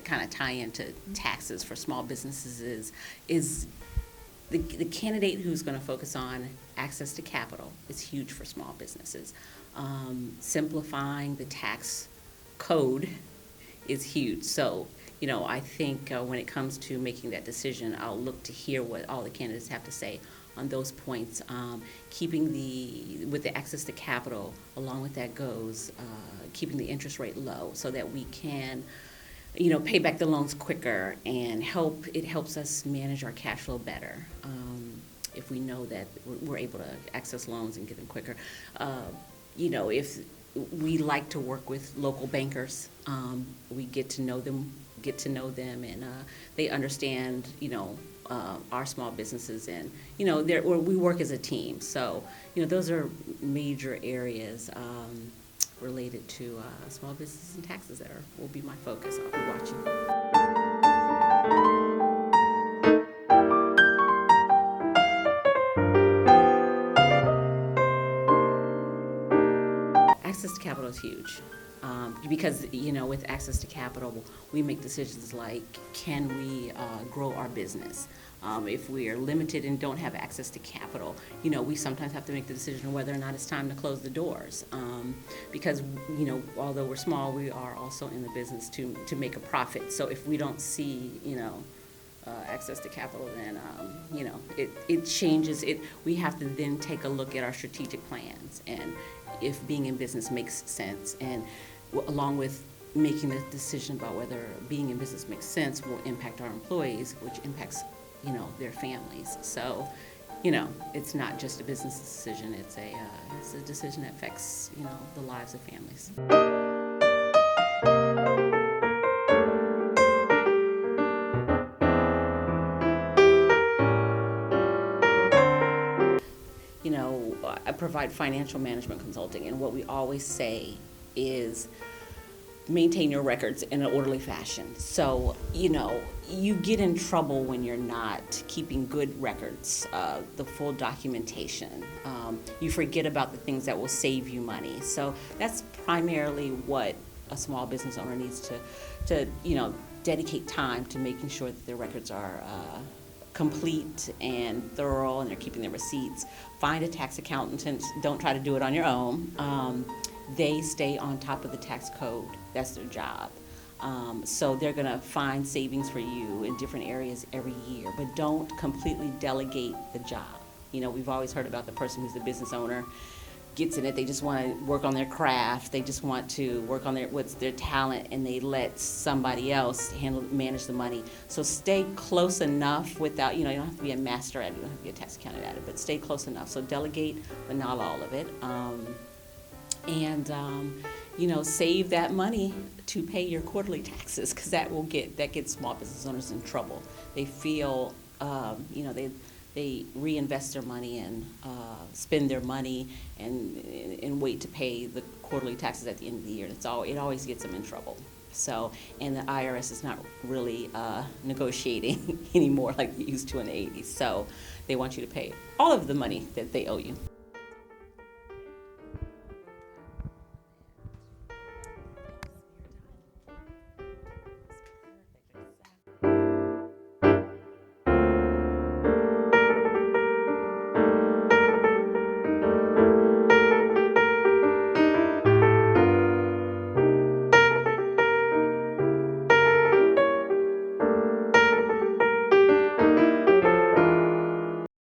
kind of tie into taxes for small businesses is the candidate who's going to focus on access to capital is huge for small businesses. Simplifying the tax code is huge. So, I think when it comes to making that decision, I'll look to hear what all the candidates have to say on those points. With the access to capital, along with that goes keeping the interest rate low so that we can pay back the loans quicker and it helps us manage our cash flow better. If we know that we're able to access loans and get them quicker. If we like to work with local bankers, we get to know them, and they understand, our small businesses, and, we work as a team. So, those are major areas related to small businesses and taxes that will be my focus. I'll be watching. Access to capital is huge because, with access to capital, we make decisions like, can we grow our business? If we are limited and don't have access to capital, we sometimes have to make the decision whether or not it's time to close the doors. Because, although we're small, we are also in the business to make a profit. So if we don't see, access to capital, then, it changes it. We have to then take a look at our strategic plans and if being in business makes sense, and along with making the decision about whether being in business makes sense will impact our employees, which impacts, their families. So, it's not just a business decision, it's a decision that affects, the lives of families. I provide financial management consulting, and what we always say is maintain your records in an orderly fashion. So, you get in trouble when you're not keeping good records, the full documentation. You forget about the things that will save you money. So that's primarily what a small business owner needs to dedicate time to making sure that their records are complete and thorough, and they're keeping their receipts. Find a tax accountant. Don't try to do it on your own. They stay on top of the tax code. That's their job. So they're going to find savings for you in different areas every year, but don't completely delegate the job. We've always heard about the person who's the business owner gets in it. They just want to work on their craft. They just want to work on what's their talent, and they let somebody else manage the money. So stay close enough without, you don't have to be a master at it. You don't have to be a tax accountant at it, but stay close enough. So delegate, but not all of it. Save that money to pay your quarterly taxes, because that gets small business owners in trouble. They feel, they reinvest their money and spend their money and wait to pay the quarterly taxes at the end of the year. It always gets them in trouble. So, and the IRS is not really negotiating anymore like they used to in the 80s. So they want you to pay all of the money that they owe you.